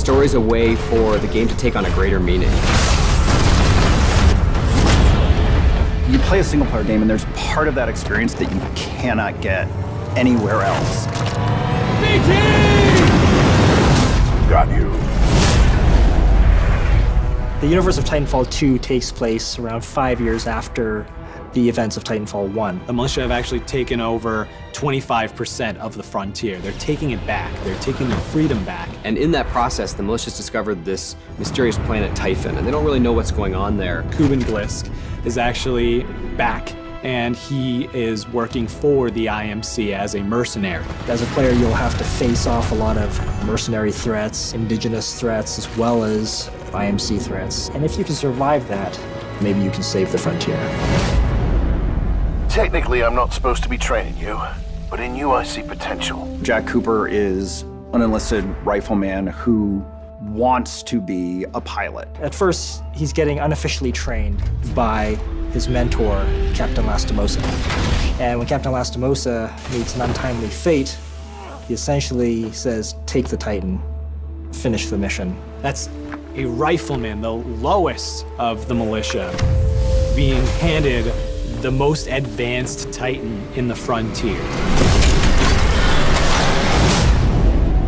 story's a way for the game to take on a greater meaning. You play a single-player game, and there's part of that experience that you cannot get anywhere else. BT! Got you. The universe of Titanfall 2 takes place around 5 years after the events of Titanfall 1. The Militia have actually taken over 25% of the frontier. They're taking it back. They're taking their freedom back. And in that process, the Militia's discovered this mysterious planet Typhon, and they don't really know what's going on there. Kuben Blisk is actually back, and he is working for the IMC as a mercenary. As a player, you'll have to face off a lot of mercenary threats, indigenous threats, as well as IMC threats. And if you can survive that, maybe you can save the frontier. Technically, I'm not supposed to be training you, but in you I see potential. Jack Cooper is an enlisted rifleman who wants to be a pilot. At first, he's getting unofficially trained by his mentor, Captain Lastimosa. And when Captain Lastimosa meets an untimely fate, he essentially says, take the Titan, finish the mission. That's a rifleman, the lowest of the Militia, being handed the most advanced Titan in the frontier.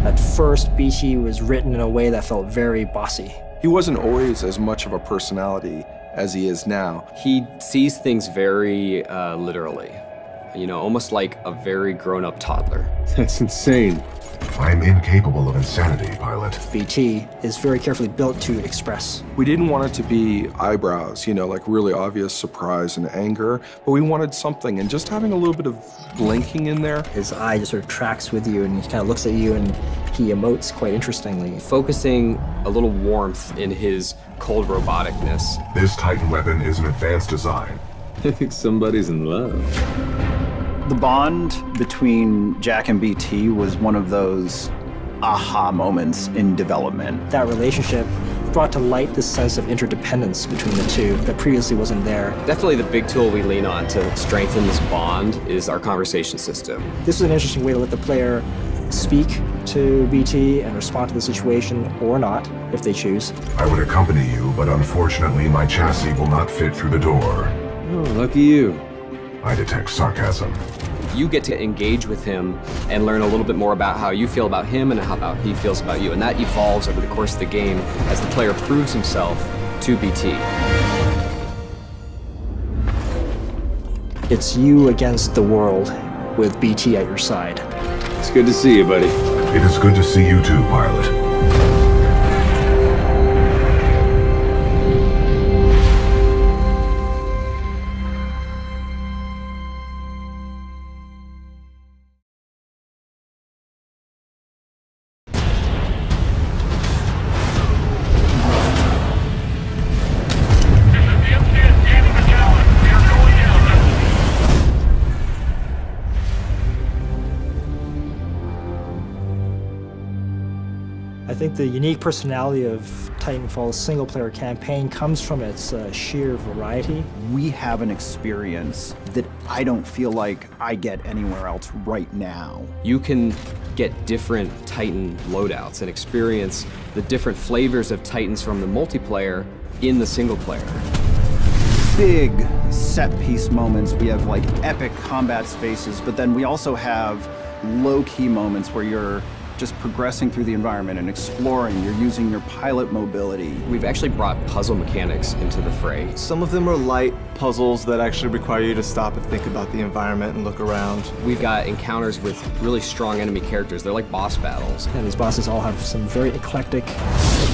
At first, BT was written in a way that felt very bossy. He wasn't always as much of a personality as he is now. He sees things very literally, you know, almost like a very grown-up toddler. That's insane. I'm incapable of insanity, pilot. BT is very carefully built to express. We didn't want it to be eyebrows, you know, like really obvious surprise and anger, but we wanted something, and just having a little bit of blinking in there. His eye just sort of tracks with you, and he kind of looks at you, and he emotes quite interestingly. Focusing a little warmth in his cold roboticness. This Titan weapon is an advanced design. I think somebody's in love. The bond between Jack and BT was one of those aha moments in development. That relationship brought to light this sense of interdependence between the two that previously wasn't there. Definitely the big tool we lean on to strengthen this bond is our conversation system. This is an interesting way to let the player speak to BT and respond to the situation, or not, if they choose. I would accompany you, but unfortunately my chassis will not fit through the door. Oh, lucky you. I detect sarcasm. You get to engage with him and learn a little bit more about how you feel about him and how about he feels about you. And that evolves over the course of the game as the player proves himself to BT. It's you against the world with BT at your side. It's good to see you, buddy. It is good to see you too, pilot. I think the unique personality of Titanfall's single-player campaign comes from its sheer variety. We have an experience that I don't feel like I get anywhere else right now. You can get different Titan loadouts and experience the different flavors of Titans from the multiplayer in the single player. Big set-piece moments. We have like epic combat spaces, but then we also have low-key moments where you're just progressing through the environment and exploring. You're using your pilot mobility. We've actually brought puzzle mechanics into the fray. Some of them are light puzzles that actually require you to stop and think about the environment and look around. We've got encounters with really strong enemy characters. They're like boss battles. And these bosses all have some very eclectic,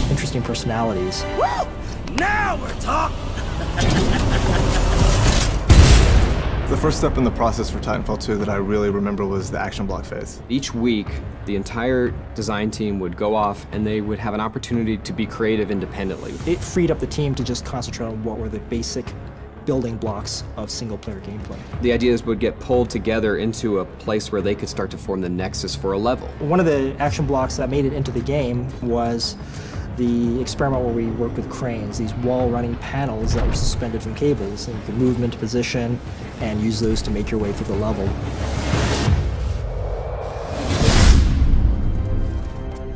interesting personalities. Woo! Now we're talking! The first step in the process for Titanfall 2 that I really remember was the action block phase. Each week, the entire design team would go off and they would have an opportunity to be creative independently. It freed up the team to just concentrate on what were the basic building blocks of single-player gameplay. The ideas would get pulled together into a place where they could start to form the nexus for a level. One of the action blocks that made it into the game was the experiment where we worked with cranes, these wall-running panels that were suspended from cables, and you could move them into position and use those to make your way through the level.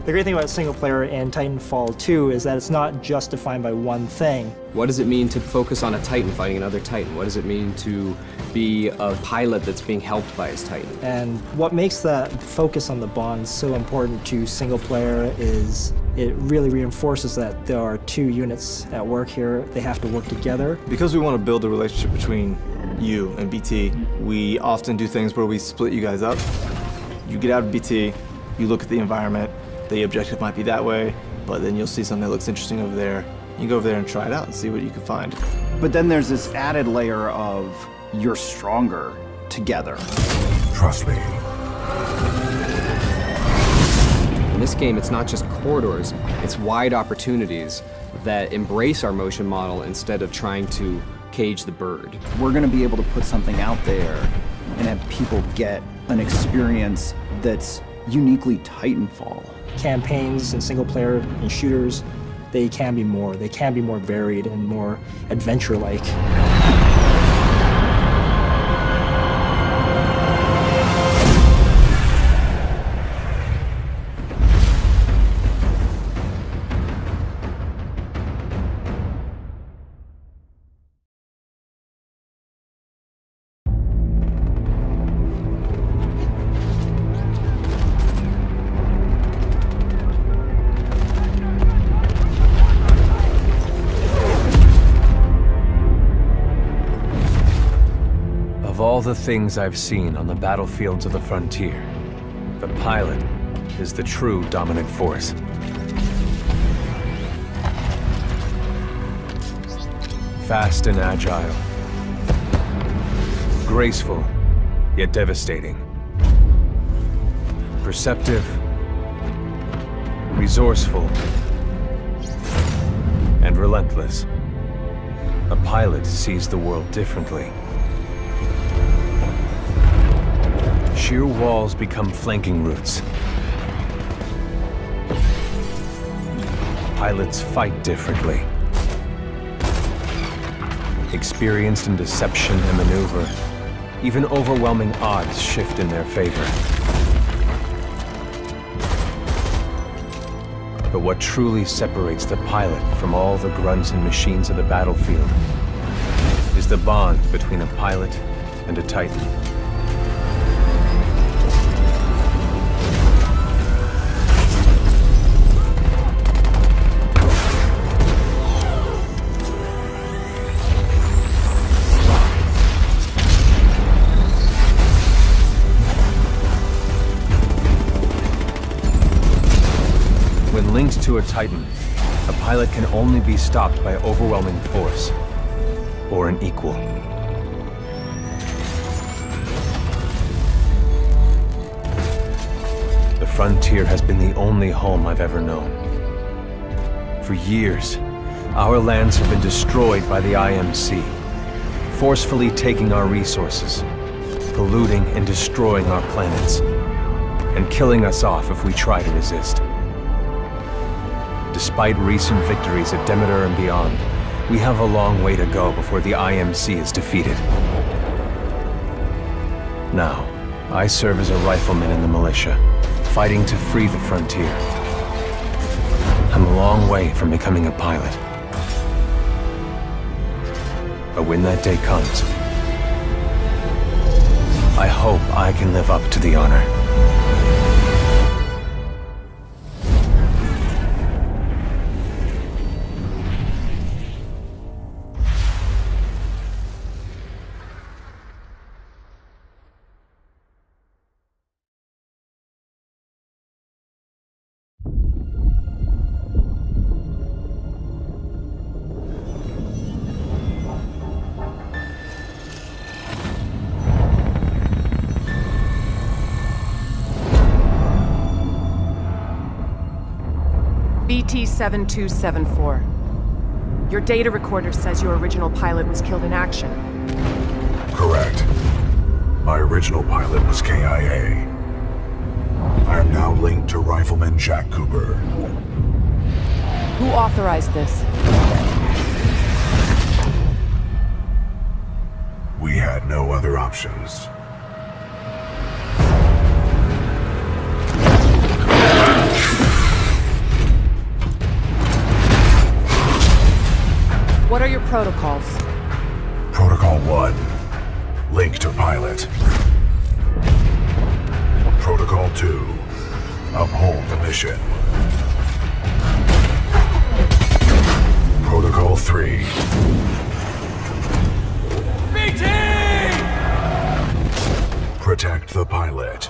The great thing about single player and Titanfall 2 is that it's not just defined by one thing. What does it mean to focus on a Titan fighting another Titan? What does it mean to be a pilot that's being helped by his Titan? And what makes that focus on the bonds so important to single player is it really reinforces that there are two units at work here. They have to work together. Because we want to build a relationship between you and BT, we often do things where we split you guys up. You get out of BT, you look at the environment, the objective might be that way, but then you'll see something that looks interesting over there. You go over there and try it out and see what you can find. But then there's this added layer of you're stronger together. Trust me. In this game, it's not just corridors, it's wide opportunities that embrace our motion model instead of trying to cage the bird. We're going to be able to put something out there and have people get an experience that's uniquely Titanfall. Campaigns and single player and shooters, they can be more. They can be more varied and more adventure-like. Of all the things I've seen on the battlefields of the frontier, the pilot is the true dominant force. Fast and agile. Graceful, yet devastating. Perceptive. Resourceful. And relentless. A pilot sees the world differently. Sheer walls become flanking routes. Pilots fight differently. Experienced in deception and maneuver, even overwhelming odds shift in their favor. But what truly separates the pilot from all the grunts and machines of the battlefield is the bond between a pilot and a Titan. Linked to a Titan, a pilot can only be stopped by overwhelming force, or an equal. The frontier has been the only home I've ever known. For years, our lands have been destroyed by the IMC, forcefully taking our resources, polluting and destroying our planets, and killing us off if we try to resist. Despite recent victories at Demeter and beyond, we have a long way to go before the IMC is defeated. Now, I serve as a rifleman in the Militia, fighting to free the frontier. I'm a long way from becoming a pilot. But when that day comes, I hope I can live up to the honor. BT-7274. Your data recorder says your original pilot was killed in action. Correct. My original pilot was KIA. I am now linked to Rifleman Jack Cooper. Who authorized this? We had no other options. protocols. Protocol 1. Link to pilot. Protocol 2. Uphold the mission. Protocol 3. BT! Protect the pilot.